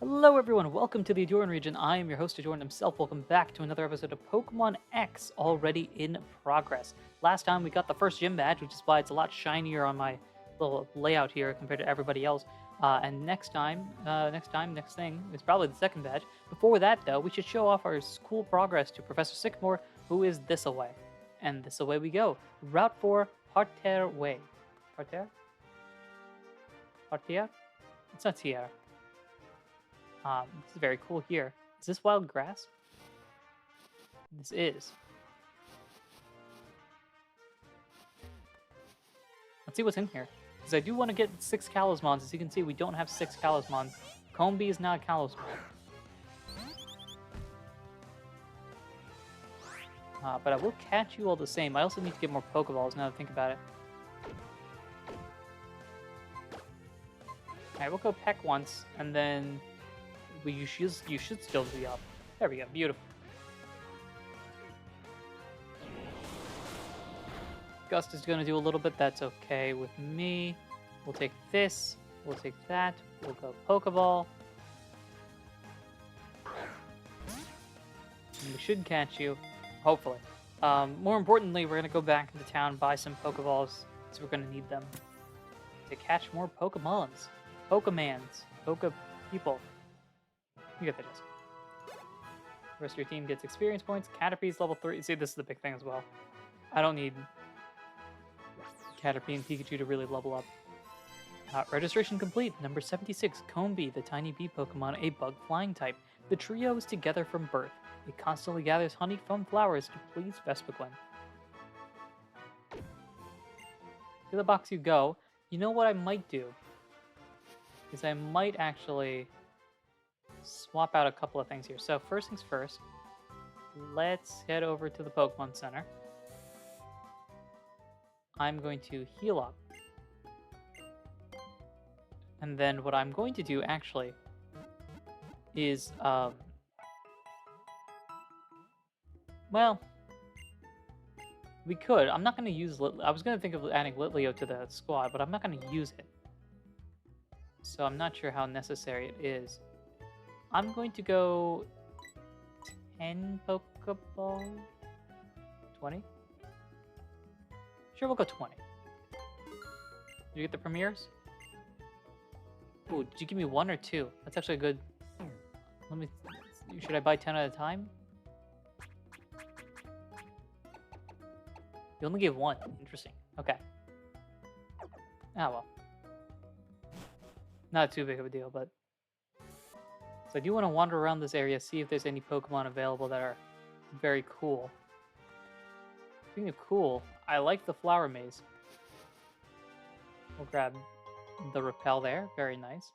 Hello everyone, welcome to the Ahdurin region. I am your host, Ahdurin himself. Welcome back to another episode of Pokemon X, already in progress. Last time we got the first gym badge, which is why it's a lot shinier on my little layout here compared to everybody else. And next thing is probably the second badge. Before that though, we should show off our cool progress to Professor Sycamore, who is this away. And this away we go. Route 4, Parterre Way. Parterre? Parterre? It's not Tierra. This is very cool here. Is this wild grass? This is. Let's see what's in here. Because I do want to get 6 Kalos. As you can see, we don't have 6 Kalos. Combee is not a Kalos. But I will catch you all the same. I also need to get more Pokeballs now that I think about it. Alright, we'll go peck once, and then you should still be up. There we go, beautiful. Gust is going to do a little bit, that's okay with me. We'll take this, we'll take that, we'll go Pokeball. And we should catch you, hopefully. More importantly, we're going to go back into town, buy some Pokeballs, so we're going to need them to catch more Pokemons. Pokemans. Poke people. You get the gist. The rest of your team gets experience points. Caterpie's level 3. See, this is the big thing as well. I don't need Caterpie and Pikachu to really level up. Registration complete. Number 76, Combee, the tiny bee Pokemon, a bug flying type. The trio is together from birth. It constantly gathers honey from flowers to please Vespiquen. To the box you go. You know what I might do? Is I might actually swap out a couple of things here. So first things first, let's head over to the Pokemon Center. I'm going to heal up. And then what I'm going to do actually is, well, we could. I'm not going to use I was going to think of adding Litleo to the squad, but I'm not going to use it. So I'm not sure how necessary it is. I'm going to go 10 Pokeball? 20? Sure, we'll go 20. Did you get the premieres? Ooh, did you give me 1 or 2? That's actually a good... Let me... Should I buy 10 at a time? You only gave 1. Interesting. Okay. Ah, well. Not too big of a deal, but... So I do want to wander around this area, see if there's any Pokemon available that are very cool. Speaking of cool, I like the flower maze. We'll grab the repel there. Very nice.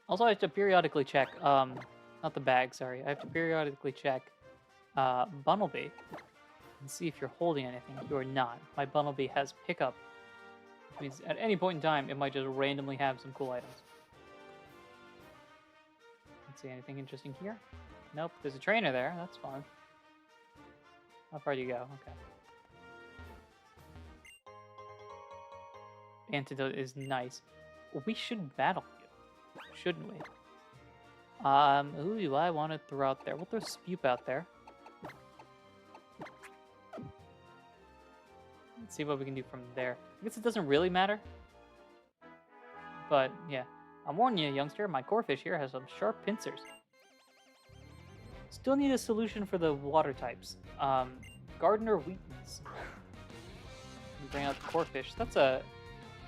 Also, I have to periodically check, not the bag, sorry. I have to periodically check Bunnelby and see if you're holding anything. You are not. My Bunnelby has pickup, which means at any point in time, it might just randomly have some cool items. See anything interesting here? Nope, there's a trainer there. That's fine. How far do you go? Okay. Antidote is nice. We should battle you, shouldn't we? Who do I want to throw out there? We'll throw Spoop out there. Let's see what we can do from there. I guess it doesn't really matter. But, yeah. I'm warning you, youngster, my Corphish here has some sharp pincers. Still need a solution for the water types. Gardener Wheatons. Bring out the Corphish. That's a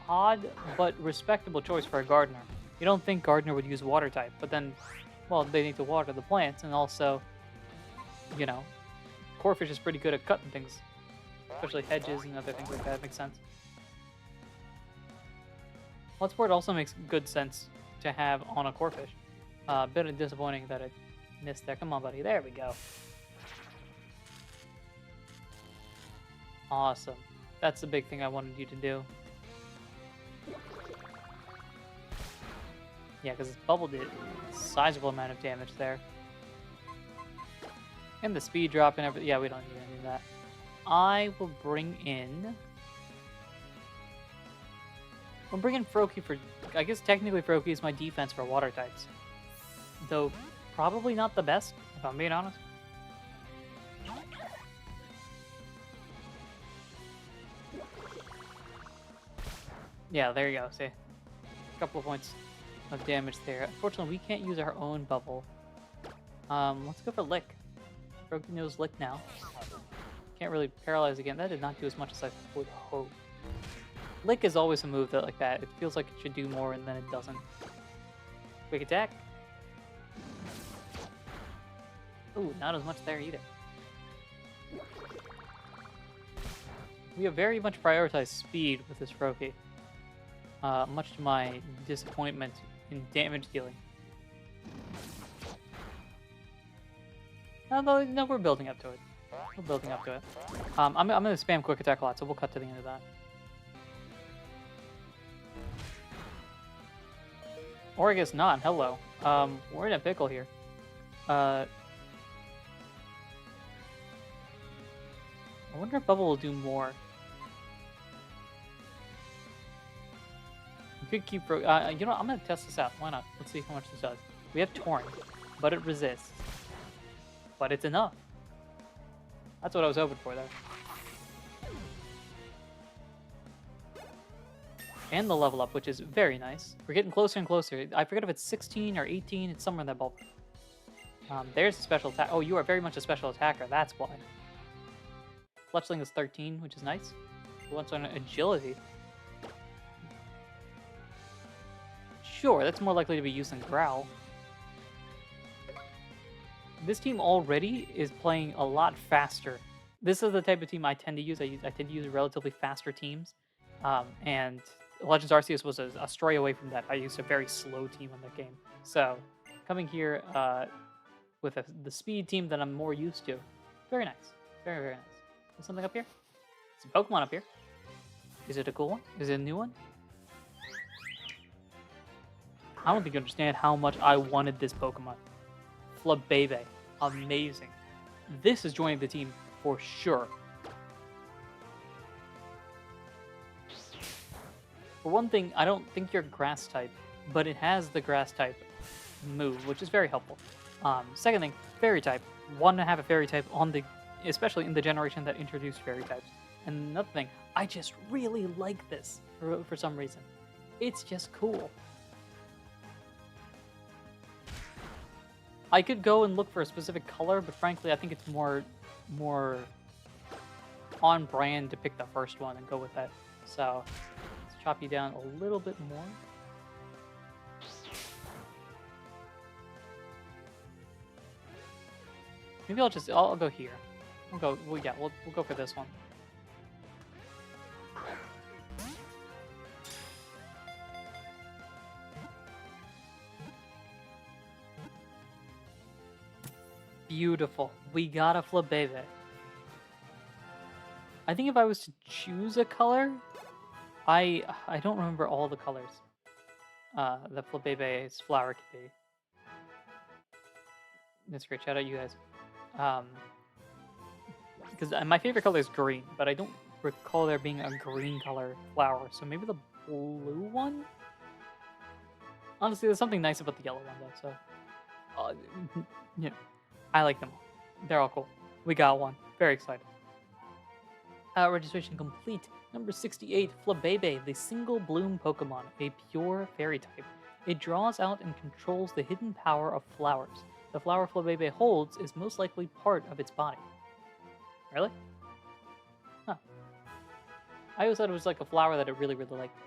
odd but respectable choice for a Gardener. You don't think Gardener would use water type, but then, well, they need to water the plants, and also, you know, Corphish is pretty good at cutting things. Especially hedges and other things like that. Makes sense. Bloodsport also makes good sense to have on a Corphish. A bit disappointing that it missed there. Come on, buddy. There we go. Awesome. That's the big thing I wanted you to do. Yeah, because it's Bubble did a sizable amount of damage there. And the speed drop and everything. Yeah, we don't need any of that. I will bring in I'm bringing Froakie for... I guess technically Froakie is my defense for water types. Though, probably not the best, if I'm being honest. Yeah, there you go. See, a couple of points of damage there. Unfortunately, we can't use our own bubble. Let's go for Lick. Froakie knows Lick now. Can't really paralyze again. That did not do as much as I would hope. Lick is always a move that like that. It feels like it should do more and then it doesn't. Quick attack. Ooh, not as much there either. We have very much prioritized speed with this Froakie. Much to my disappointment in damage dealing. Although, no, we're building up to it. We're building up to it. I'm going to spam quick attack a lot, so we'll cut to the end of that. Or I guess not. Hello. We're in a pickle here. I wonder if Bubble will do more. We could keep... you know what? I'm going to test this out. Why not? Let's see how much this does. We have Torn, but it resists. But it's enough. That's what I was hoping for there. And the level up, which is very nice. We're getting closer and closer. I forget if it's 16 or 18. It's somewhere in that ballpark. There's a special attack. Oh, you are very much a special attacker. That's why. Fletchling is 13, which is nice. What's on agility? Sure, that's more likely to be used than Growl. This team already is playing a lot faster. This is the type of team I tend to use. I tend to use relatively faster teams. And Legends Arceus was a stray away from that. I used a very slow team in that game. So, coming here with the speed team that I'm more used to. Very nice. Very, very nice. Is something up here? Is a Pokemon up here? Is it a cool one? Is it a new one? I don't think you understand how much I wanted this Pokemon. Flabebe. Amazing. This is joining the team for sure. For one thing, I don't think you're grass type, but it has the grass type move, which is very helpful. Second thing, fairy type. Want to have a fairy type on the, especially in the generation that introduced fairy types. And another thing, I just really like this for some reason. It's just cool. I could go and look for a specific color, but frankly, I think it's more on brand to pick the first one and go with that. So let's chop you down a little bit more. Maybe I'll go here. We'll go for this one. Beautiful. We got a Flabebe. I think if I was to choose a color, I don't remember all the colors that Flabebe's flower could be. That's great. Shout out you guys. Because my favorite color is green, but I don't recall there being a green color flower. So maybe the blue one? Honestly, there's something nice about the yellow one, though. So, yeah. I like them all. They're all cool. We got one. Very excited. Registration complete. Number 68, Flabebe, the single bloom Pokemon, a pure fairy type. It draws out and controls the hidden power of flowers. The flower Flabebe holds is most likely part of its body. Really? Huh. I always thought it was like a flower that I really, really liked.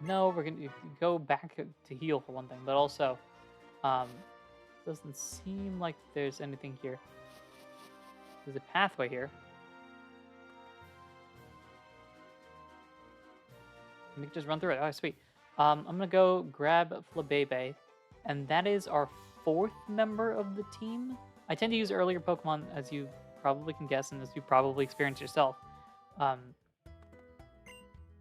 No, we're going to go back to heal for one thing, but also... doesn't seem like there's anything here. There's a pathway here. We can just run through it. Oh, sweet. I'm gonna go grab Flabebe, and that is our 4th member of the team. I tend to use earlier Pokemon, as you probably can guess, and as you probably experienced yourself.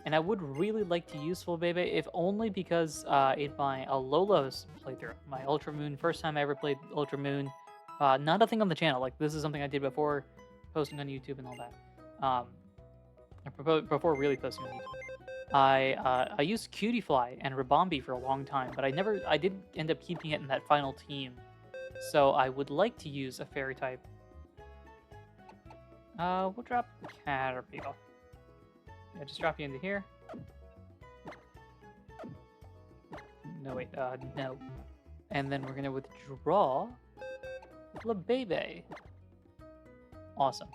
And I would really like to use Flabebe, if only because in my Alola's playthrough, my Ultra Moon, first time I ever played Ultra Moon, not a thing on the channel. Like, this is something I did before posting on YouTube and all that. Before really posting on YouTube. I used Cutie Fly and Ribombi for a long time, but I didn't end up keeping it in that final team. So I would like to use a fairy type. We'll drop Caterpie. Yeah, just drop you into here. No, wait, no. And then we're gonna withdraw Flabebe. Awesome.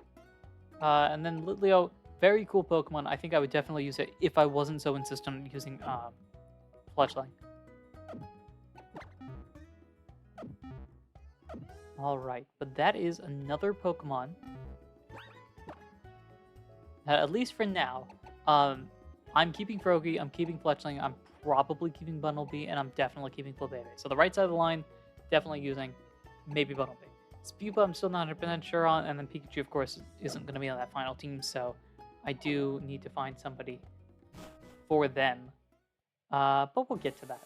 And then Litleo, very cool Pokemon. I think I would definitely use it if I wasn't so insistent on using Fletchling. Alright, but that is another Pokemon. At least for now. I'm keeping Froakie, I'm keeping Fletchling, I'm probably keeping Bumblebee, and I'm definitely keeping Flabebe. So the right side of the line, definitely using maybe Bumblebee. Spupa, I'm still not 100% sure on, and then Pikachu, of course, isn't going to be on that final team, so I do need to find somebody for them. But we'll get to that.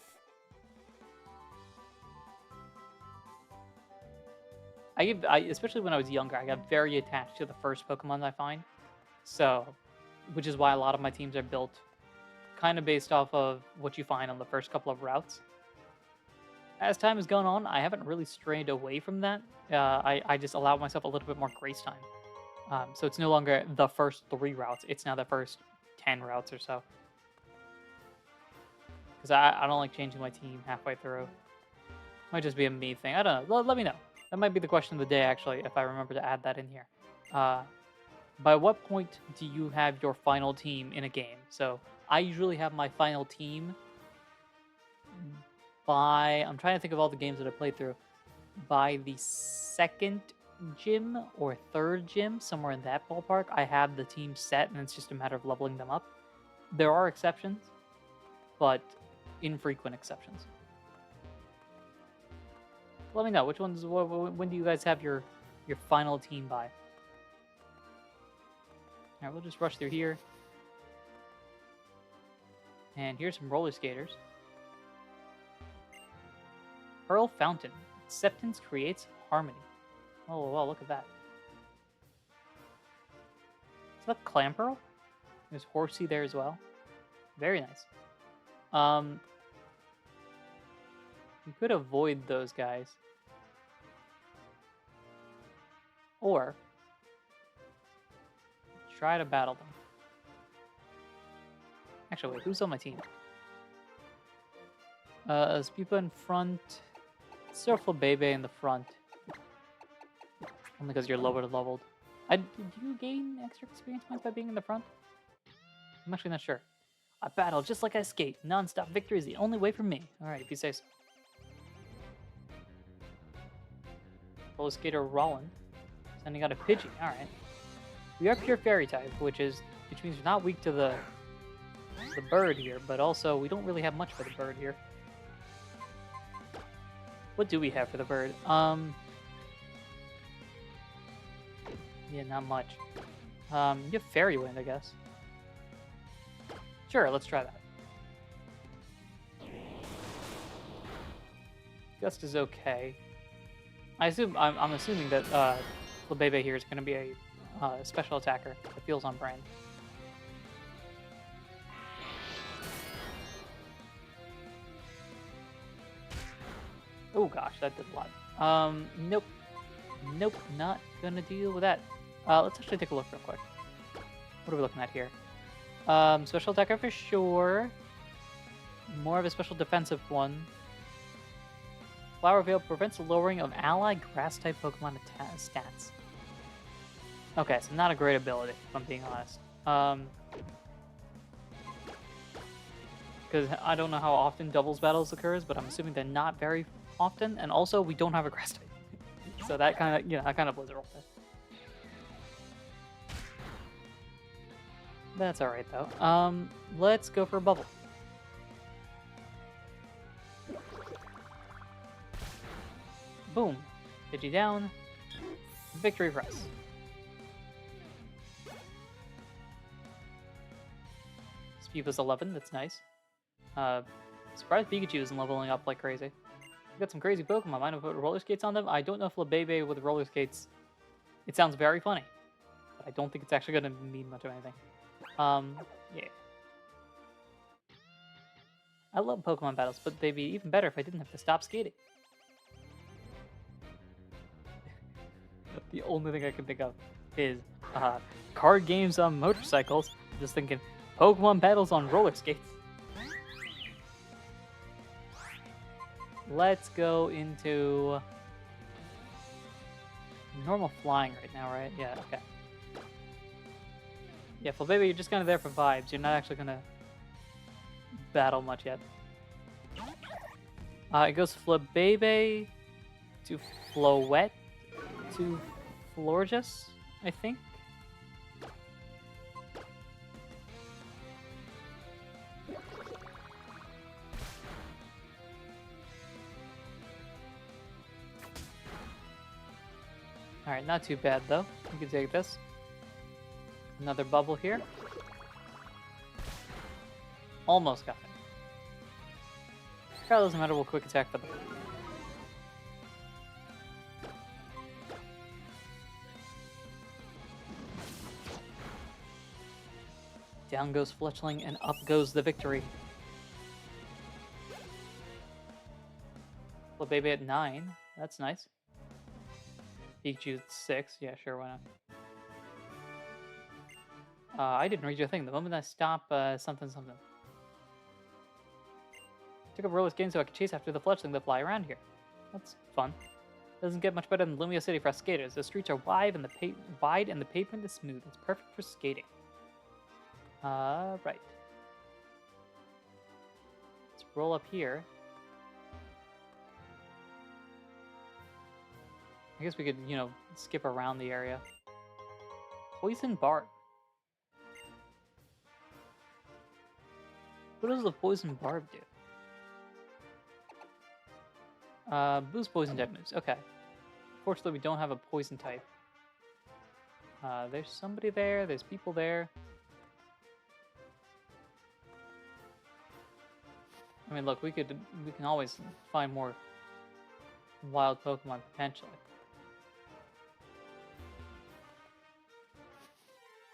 Especially when I was younger, I got very attached to the first Pokemon I find. So, which is why a lot of my teams are built kind of based off of what you find on the first couple of routes. As time has gone on, I haven't really strayed away from that. I just allowed myself a little bit more grace time. So it's no longer the first 3 routes. It's now the first 10 routes or so. Because I don't like changing my team halfway through. Might just be a me thing. I don't know. Let me know. That might be the question of the day, actually, if I remember to add that in here. By what point do you have your final team in a game? So I usually have my final team by... I'm trying to think of all the games that I played through. By the 2nd gym or 3rd gym, somewhere in that ballpark, I have the team set, and it's just a matter of leveling them up. There are exceptions, but infrequent exceptions. Let me know, which ones, when do you guys have your final team by? Alright, we'll just rush through here. And here's some roller skaters. Pearl Fountain. Acceptance creates harmony. Oh, wow, look at that. Is that Clamperl? There's Horsey there as well. Very nice. You could avoid those guys. Or try to battle them. Actually, wait, who's on my team? Spupa in front. Flabebe in the front. Only because you're lower leveled. Do you gain extra experience points by being in the front? I'm actually not sure. I battle just like I skate. Non-stop victory is the only way for me. Alright, if you say so. Roller skater Rollin. Sending out a Pidgey. Alright. We are pure fairy type, which means we're not weak to the bird here, but also we don't really have much for the bird here. What do we have for the bird? Yeah, not much. You have Fairy Wind, I guess. Sure, let's try that. Gust is okay. I'm assuming that Flabebe here is going to be a special attacker that feels on brand. Oh gosh, that did a lot. Nope. Nope, not gonna deal with that. Let's actually take a look real quick. What are we looking at here? Special attacker for sure. More of a special defensive one. Flower Veil prevents the lowering of allied grass-type Pokemon stats. Okay, so not a great ability, if I'm being honest. Because I don't know how often doubles battles occurs, but I'm assuming they're not very often, and also we don't have a grass type. So that kind of plays a role there. That's alright though. Let's go for a bubble. Boom. Pidgey down. Victory for us. Spupa's 11, that's nice. Surprised Pikachu isn't leveling up like crazy. We've got some crazy Pokemon. Mind if I put roller skates on them? I don't know if Flabebe with roller skates... It sounds very funny. But I don't think it's actually going to mean much of anything. Yeah. I love Pokemon battles, but they'd be even better if I didn't have to stop skating. The only thing I can think of is card games on motorcycles. Just thinking Pokemon battles on roller skates. Let's go into normal flying right now, right? Yeah, okay. Yeah, Flabébé, you're just kind of there for vibes. You're not actually going to battle much yet. It goes Flabébé to Floette to Florges, I think. Alright, not too bad though. You can take this. Another bubble here. Almost got it. Probably doesn't matter, we'll quick attack for them. Down goes Fletchling and up goes the victory. Flabébé at 9. That's nice. Pikachu at 6. Yeah, sure, why not? I didn't read your thing. The moment I stop, something. Took up roller skating so I could chase after the Fletchling that fly around here. That's fun. Doesn't get much better than Lumia City for us skaters. The streets are wide and the pavement is smooth. It's perfect for skating. Right. Let's roll up here. I guess we could, skip around the area. Poison Barb. What does the Poison Barb do? Boost poison type moves. Okay. Fortunately, we don't have a poison type. There's somebody there. There's people there. I mean, look, we can always find more wild Pokemon potentially.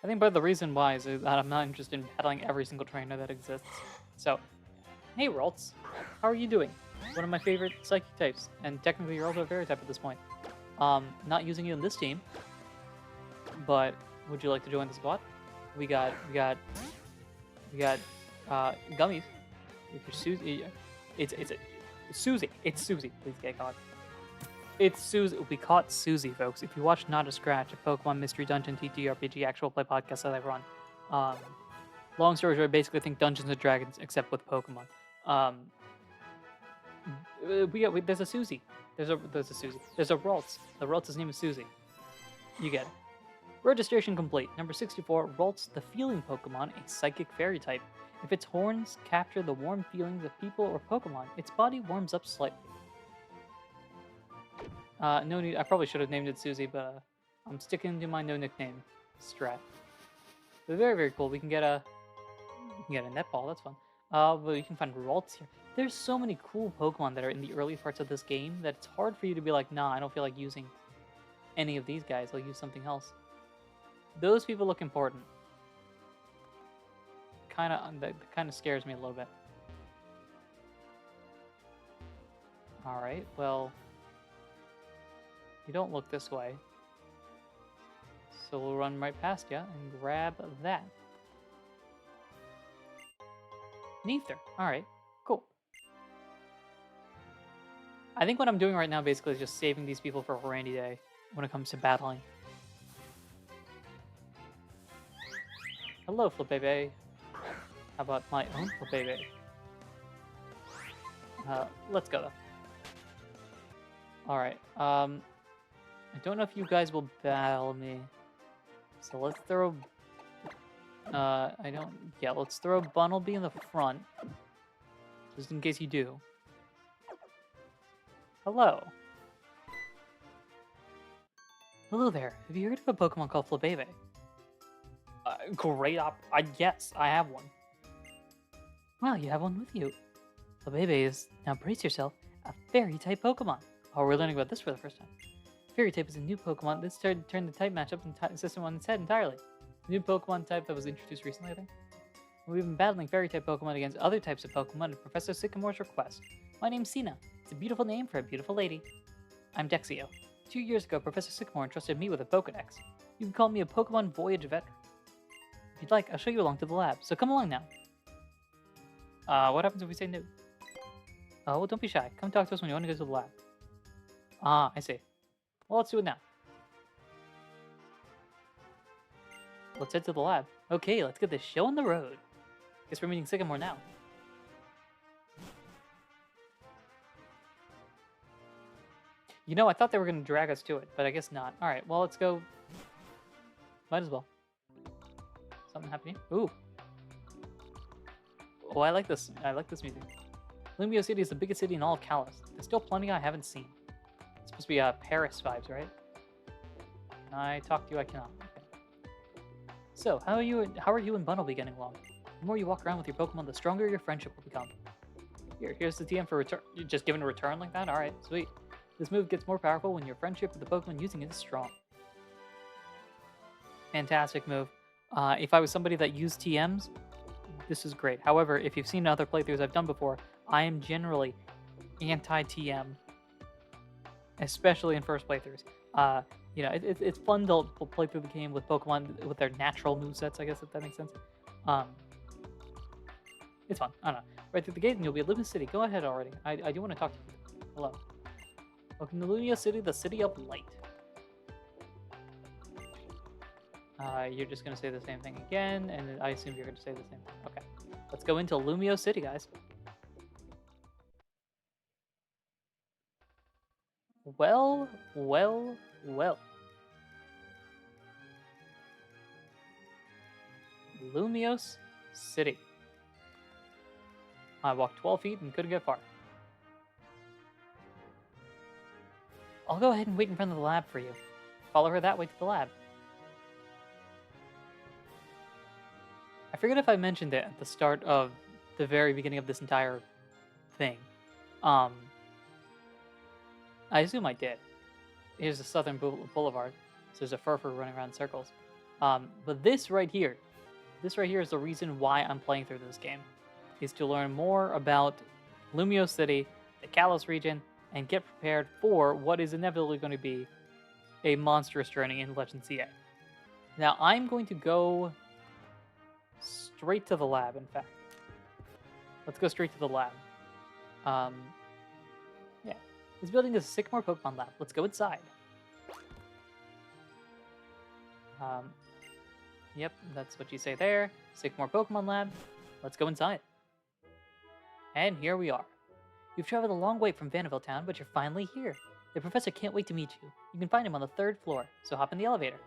I think part of the reason why is that I'm not interested in battling every single trainer that exists. So, hey Ralts, how are you doing? One of my favorite Psychic types, and technically you're also a Fairy type at this point. Not using you in this team, but would you like to join the squad? We got gummies. If you're Susie, it's Susie. It's Susie. Please get caught. It's Susie. We caught Susie, folks. If you watch Not a Scratch, a Pokemon Mystery Dungeon TTRPG actual play podcast that I run, long story short, I basically think Dungeons and Dragons except with Pokemon. There's a Susie. There's a Susie. There's a Ralts. The Ralts' name is Susie. You get it. Registration complete. Number 64, Ralts, the Feeling Pokemon, a Psychic Fairy type. If its horns capture the warm feelings of people or Pokemon, its body warms up slightly. No need. I probably should have named it Susie, but I'm sticking to my no nickname strat. But very, very cool. We can get a netball. That's fun. But you can find Ralts here. There's so many cool Pokemon that are in the early parts of this game that it's hard for you to be like, nah, I don't feel like using any of these guys. I'll use something else. Those people look important. That kind of scares me a little bit. All right. Well, you don't look this way, so we'll run right past you and grab that. Neither. All right. Cool. I think what I'm doing right now basically is just saving these people for a rainy day when it comes to battling. Hello, Flabébé. How about my own Flabébé? Let's go, though. Alright, I don't know if you guys will battle me. So let's throw... let's throw Bunnelby in the front. Just in case you do. Hello. Hello there. Have you heard of a Pokemon called Flabébé? Yes, I have one. Wow, you have one with you. Flabébé is, now brace yourself, a Fairy-type Pokemon. Oh, we're learning about this for the first time. Fairy-type is a new Pokemon that's turned the type matchup and system on its head entirely. A new Pokemon type that was introduced recently, I think. We've been battling fairy-type Pokemon against other types of Pokemon at Professor Sycamore's request. My name's Sina. It's a beautiful name for a beautiful lady. I'm Dexio. 2 years ago, Professor Sycamore entrusted me with a Pokedex. You can call me a Pokemon Voyage veteran. If you'd like, I'll show you along to the lab, so come along now. What happens if we say no? Oh, well, don't be shy. Come talk to us when you want to go to the lab. Ah, I see. Well, let's do it now. Let's head to the lab. Okay, let's get this show on the road. Guess we're meeting Sycamore now. You know, I thought they were going to drag us to it, but I guess not. Alright, well, let's go. Might as well. Something happening? Ooh. Oh, I like this. I like this music. Lumio City is the biggest city in all of Kalos. There's still plenty I haven't seen. It's supposed to be Paris vibes, right? Can I talk to you? I cannot. Okay. So, how are you and Bunnelby getting along? The more you walk around with your Pokemon, the stronger your friendship will become. Here's the TM for return. You're just giving a return like that? Alright, sweet. This move gets more powerful when your friendship with the Pokemon using it is strong. Fantastic move. If I was somebody that used TMs, this is great. However, if you've seen other playthroughs I've done before, I am generally anti-TM, especially in first playthroughs. You know, it's fun to play through the game with Pokemon with their natural movesets, I guess, if that makes sense. It's fun. I don't know. Right through the gate and you'll be at Lumio City. Go ahead already. I do want to talk to you. Hello. Welcome to Lumio City, the city of light. You're just going to say the same thing again, and I assume you're going to say the same thing. Okay. Let's go into Lumio City, guys. Well, well, well. Lumios City. I walked 12 feet and couldn't get far. I'll go ahead and wait in front of the lab for you. Follow her that way to the lab. I forget if I mentioned it at the start of the very beginning of this entire thing. I assume I did. Here's the Southern Boulevard. So there's a furfur running around in circles. But this right here is the reason why I'm playing through this game. Is to learn more about Lumio City, the Kalos region, and get prepared for what is inevitably going to be a monstrous journey in Legend CA. Now, I'm going to go straight to the lab, in fact. Let's go straight to the lab. Yeah. This building is a Sycamore Pokemon Lab. Let's go inside. Yep, that's what you say there. Sycamore Pokemon Lab. Let's go inside. And here we are. You've traveled a long way from Vanderbilt Town, but you're finally here. The professor can't wait to meet you. You can find him on the 3rd floor, so hop in the elevator.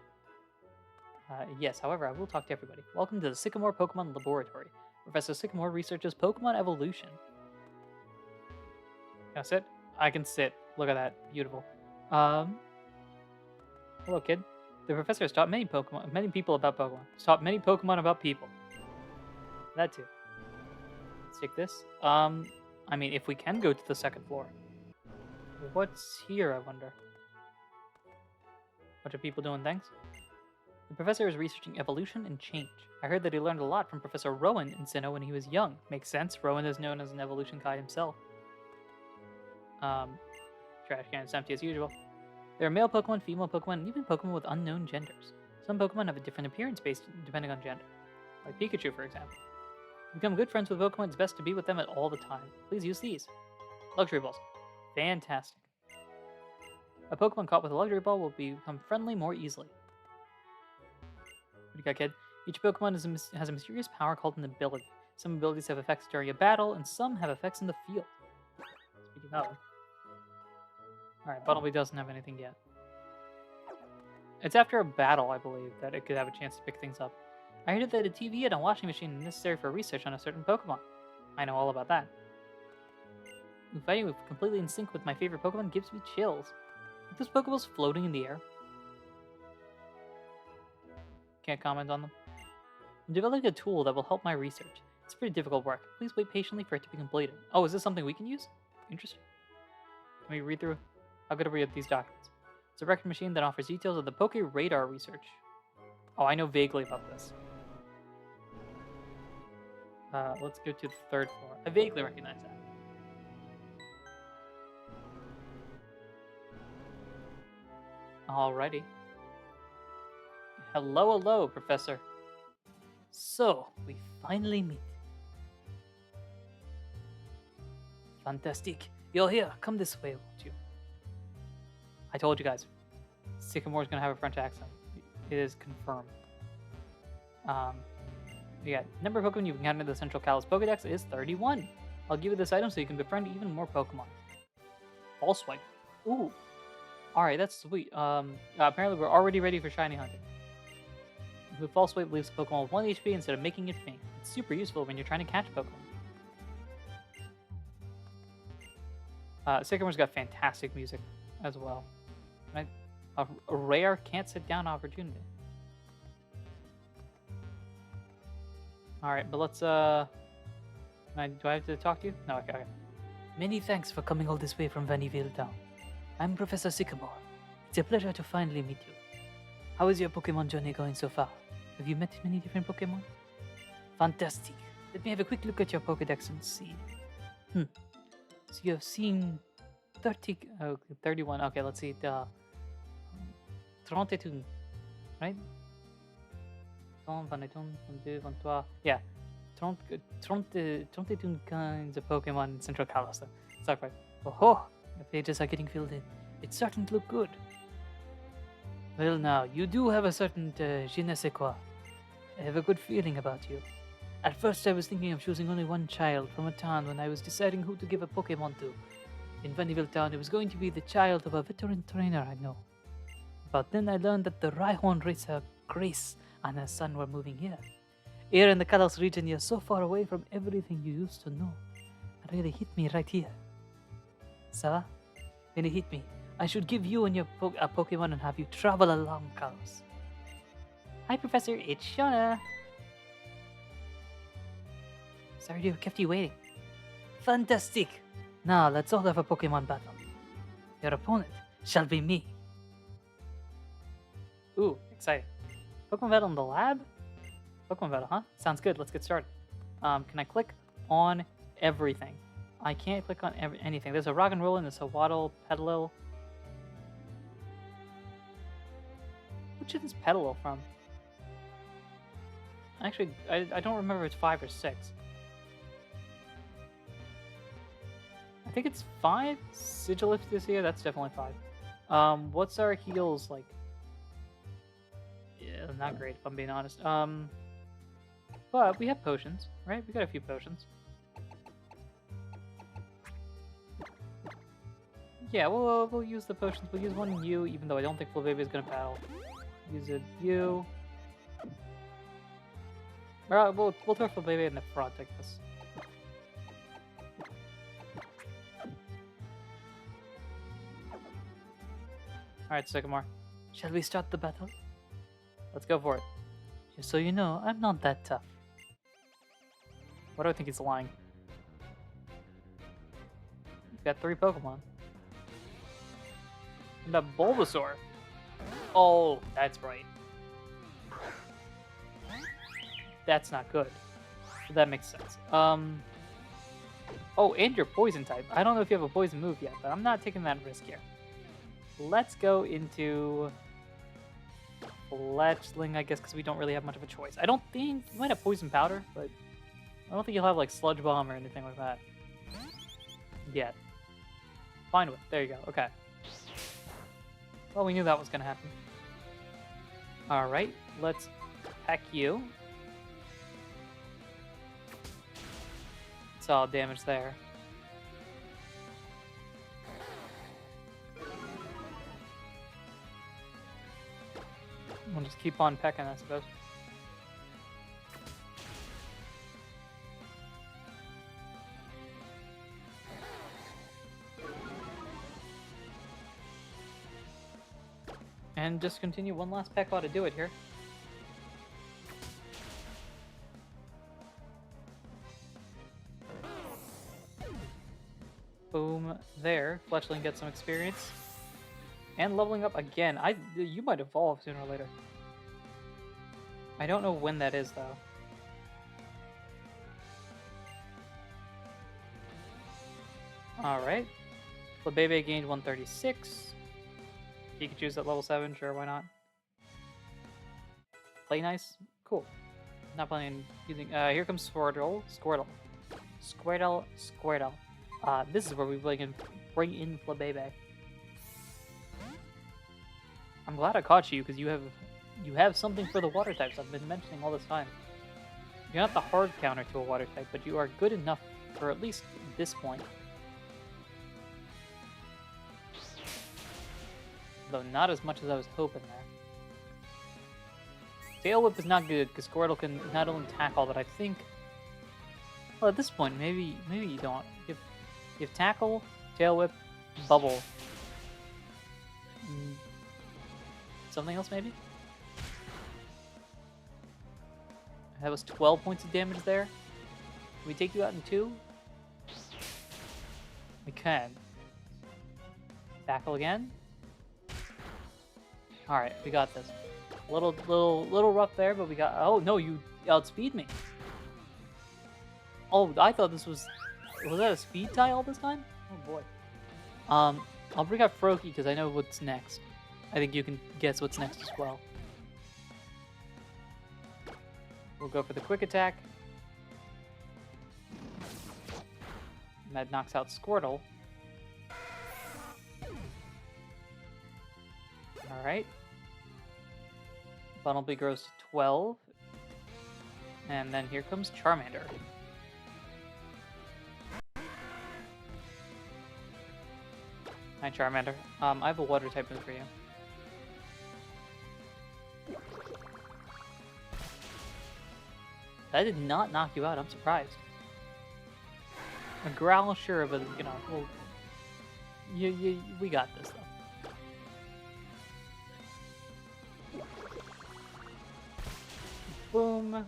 Yes, however, I will talk to everybody. Welcome to the Sycamore Pokemon Laboratory. Professor Sycamore researches Pokemon evolution. Can I sit? I can sit. Look at that. Beautiful. Hello, kid. The professor has taught many people about Pokemon. He's taught many Pokemon about people. That too. Let's take this. I mean, if we can go to the 2nd floor. What's here, I wonder? Bunch of people doing things. The professor is researching evolution and change. I heard that he learned a lot from Professor Rowan in Sinnoh when he was young. Makes sense. Rowan is known as an evolution guy himself. Trash can is empty as usual. There are male Pokemon, female Pokemon, and even Pokemon with unknown genders. Some Pokemon have a different appearance based depending on gender. Like Pikachu, for example. To become good friends with Pokemon, it's best to be with them at all the time. Please use these. Luxury Balls. Fantastic. A Pokemon caught with a Luxury Ball will become friendly more easily. What do you got, kid? Each Pokemon has a mysterious power called an ability. Some abilities have effects during a battle, and some have effects in the field. Speaking of. Alright, Bunnelby doesn't have anything yet. It's after a battle, I believe, that it could have a chance to pick things up. I heard that a TV and a washing machine are necessary for research on a certain Pokemon. I know all about that. Fighting completely in sync with my favorite Pokemon gives me chills. Are those Pokeballs floating in the air? Can't comment on them. I'm developing a tool that will help my research. It's pretty difficult work. Please wait patiently for it to be completed. Oh, is this something we can use? Interesting. Can we read through? How good are we at these documents? It's a record machine that offers details of the Poke Radar research. Oh, I know vaguely about this. Let's go to the third floor. I vaguely recognize that. Alrighty. Hello, hello, Professor. So, we finally meet. Fantastic. You're here. Come this way, won't you? I told you guys. Sycamore's gonna have a French accent. It is confirmed. Yeah, number of Pokemon you've encountered in the Central Kalos Pokedex is 31. I'll give you this item so you can befriend even more Pokemon. Ball Swipe. Ooh. Alright, that's sweet. Apparently we're already ready for shiny hunting. The False Swipe leaves Pokemon with 1 HP instead of making it faint. It's super useful when you're trying to catch Pokemon. Sycamore's got fantastic music as well. Right? A rare can't sit down opportunity. Alright, but let's, do I have to talk to you? No, okay. Many thanks for coming all this way from Vannyville Town. I'm Professor Sycamore. It's a pleasure to finally meet you. How is your Pokemon journey going so far? Have you met many different Pokemon? Fantastic. Let me have a quick look at your Pokedex and see. So you have seen 31. Okay, let's see. 32, right? 21, 22, 23. Yeah. 32 kinds of Pokemon in Central Kalos. Sorry. Oh, the pages are getting filled in. It's starting to look good. Well, now, you do have a certain je ne sais quoi. I have a good feeling about you. At first, I was thinking of choosing only one child from a town when I was deciding who to give a Pokemon to. In Vannyville Town, it was going to be the child of a veteran trainer I know. But then I learned that the Rhyhorn racer Grace and her son were moving here. Here in the Kalos region, you're so far away from everything you used to know. It really hit me right here. So, when it hit me, I should give you and your Pokemon and have you travel along Kalos. Hi, Professor. It's Shauna. Sorry to have kept you waiting. Fantastic. Now, let's all have a Pokemon battle. Your opponent shall be me. Ooh, exciting. Pokemon battle in the lab? Pokemon battle, huh? Sounds good. Let's get started. Can I click on everything? I can't click on anything. There's a Rock and Roll and there's a Waddle, Petalil. Which is Petalil from? Actually, I don't remember if it's 5 or 6. I think it's 5. Sigilyptus here, that's definitely 5. What's our heals like? Yeah, not great if I'm being honest. But we have potions, right? We got a few potions. Yeah, we'll use the potions. We'll use one U, even though I don't think Flabébé is gonna battle. Use a U. We'll throw Flabébé in the front, I guess. Alright, Sycamore. Shall we start the battle? Let's go for it. Just so you know, I'm not that tough. What do I think he's lying? We've got 3 Pokemon. And a Bulbasaur. Oh, that's right. That's not good. But that makes sense. Oh, and you're poison type. I don't know if you have a poison move yet, but I'm not taking that risk here. Let's go into Fletchling, I guess, because we don't really have much of a choice. I don't think you might have Poison Powder, but I don't think you'll have like Sludge Bomb or anything like that yet. Fine with. There you go. Okay. Well, we knew that was gonna happen. All right, let's peck you. Solid damage there. We'll just keep on pecking, I suppose. And just continue one last peck ought to do it here. Boom, there. Fletchling gets some experience. And leveling up again. You might evolve sooner or later. I don't know when that is, though. Alright. Flabebe gained 136. Pikachu's at level 7, sure, why not? Play nice? Cool. Not playing using here comes Squirtle. Squirtle. This is where we bring in Flabebe. I'm glad I caught you because you have something for the water types I've been mentioning all this time. You're not the hard counter to a water type, but you are good enough for at least this point. Though not as much as I was hoping there. Tail Whip is not good because Squirtle can not only tackle, but I think. Well, at this point, maybe you don't. You have Tackle, Tail Whip, Bubble. Something else, maybe? That was 12 points of damage there. Can we take you out in 2? We can. Tackle again. Alright, we got this. Little rough there, but we got. Oh no, you outspeed me. Oh, I thought this was that a speed tie all this time? Oh boy. I'll bring out Froakie because I know what's next. I think you can guess what's next as well. We'll go for the quick attack. And that knocks out Squirtle. Alright. Bunnelby grows to 12. And then here comes Charmander. Hi, Charmander. I have a water type move for you. That did not knock you out. I'm surprised. A growl, sure, but you know, we got this though. Boom.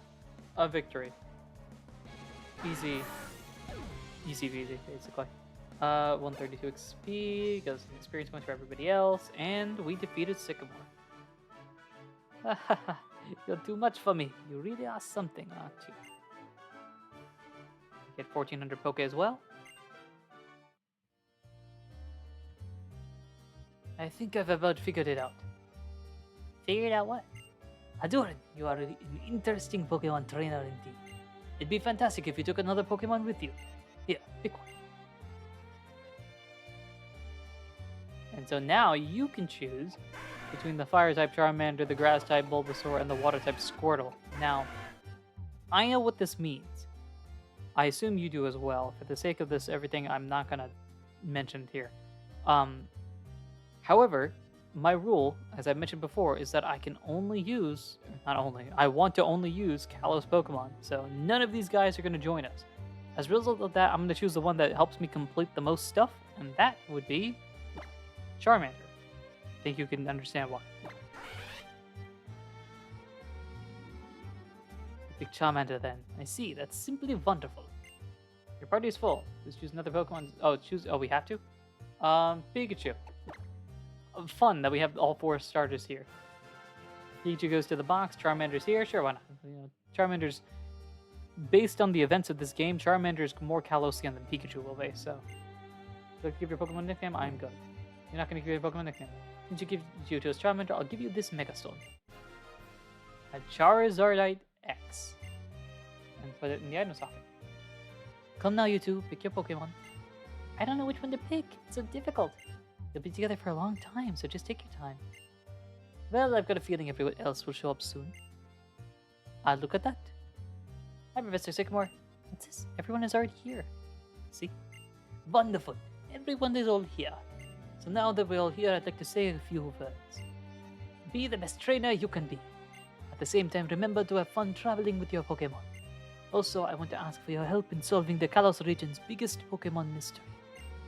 A victory. Easy peasy, basically. 132 XP, goes an experience point for everybody else, and we defeated Sycamore. You're too much for me. You really are something, aren't you? Get 1400 Poke as well. I think I've about figured it out. Figured out what? Ahdurin, you are an interesting Pokemon trainer indeed. It'd be fantastic if you took another Pokemon with you. Here, pick one. And so now you can choose between the Fire-type Charmander, the Grass-type Bulbasaur, and the Water-type Squirtle. Now, I know what this means. I assume you do as well. For the sake of this, everything I'm not going to mention here. However, my rule, as I mentioned before, is that I can only use, I want to only use Kalos Pokemon. So none of these guys are going to join us. As a result of that, I'm going to choose the one that helps me complete the most stuff, and that would be Charmander. I think you can understand why. Pick Charmander then. I see, that's simply wonderful. Your party is full. Let's choose another Pokemon. Oh, we have to? Pikachu. Fun that we have all 4 starters here. Pikachu goes to the box, Charmander's here, sure, why not? You know, Charmander's, based on the events of this game, Charmander's more Kalosian than Pikachu will be, so. So give your Pokemon nickname, I'm good. You're not going to give your Pokemon nickname. Since you give you to us Charmander, I'll give you this Mega Stone. A Charizardite X. And put it in the item socket. Come now, you two, pick your Pokemon. I don't know which one to pick. It's so difficult. You'll be together for a long time, so just take your time. Well, I've got a feeling everyone else will show up soon. Look at that. Hi, Professor Sycamore. What's this? Everyone is already here. See? Wonderful. Everyone is all here. So now that we're all here, I'd like to say a few words. Be the best trainer you can be. At the same time, remember to have fun traveling with your Pokemon. Also, I want to ask for your help in solving the Kalos region's biggest Pokemon mystery.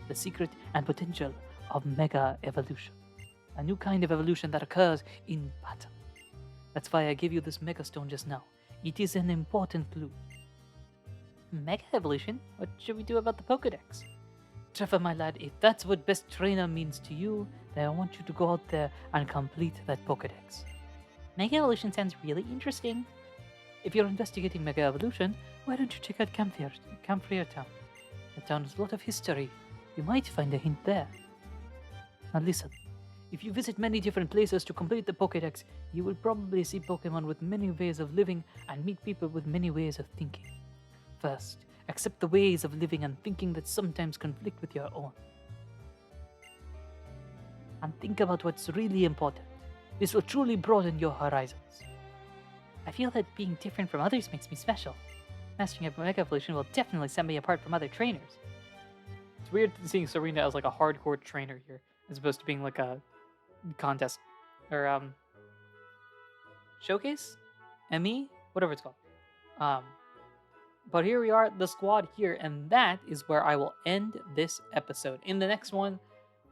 The secret and potential of Mega Evolution. A new kind of evolution that occurs in battle. That's why I gave you this Mega Stone just now. It is an important clue. Mega Evolution? What should we do about the Pokedex? Trevor, my lad, if that's what best trainer means to you, then I want you to go out there and complete that Pokedex. Mega Evolution sounds really interesting. If you're investigating Mega Evolution, why don't you check out Camphor Town? The town has a lot of history You might find a hint there. Now listen, if you visit many different places to complete the Pokédex, you will probably see Pokemon with many ways of living and meet people with many ways of thinking. First, accept the ways of living and thinking that sometimes conflict with your own. And think about what's really important. This will truly broaden your horizons. I feel that being different from others makes me special. Mastering a Mega Evolution will definitely set me apart from other trainers. It's weird seeing Serena as like a hardcore trainer here, as opposed to being like a contest or showcase, ME, whatever it's called. But here we are, the squad here, and that is where I will end this episode. In the next one,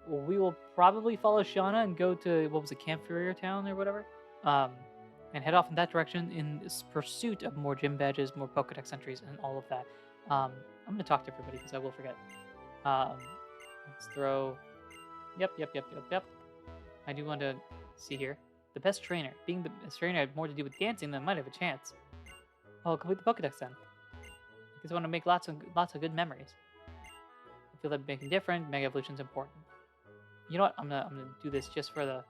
we will probably follow Shauna and go to, what was it, Camp Furrier Town or whatever, and head off in that direction in pursuit of more gym badges, more Pokedex entries, and all of that. I'm going to talk to everybody because I will forget. Let's throw... Yep. I do want to see here. The best trainer. Being the best trainer had more to do with dancing than might have a chance. Oh, complete the Pokedex then. Because I want to make lots of good memories. I feel that making different, Mega Evolution's important. You know what? I'm gonna do this just for the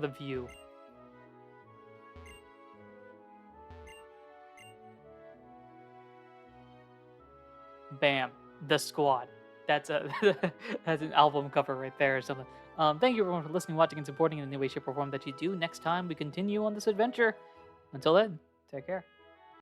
view. Bam, the squad. That's that's an album cover right there or something. Thank you everyone for listening, watching, and supporting in any way, shape, or form that you do. Next time we continue on this adventure. Until then, take care.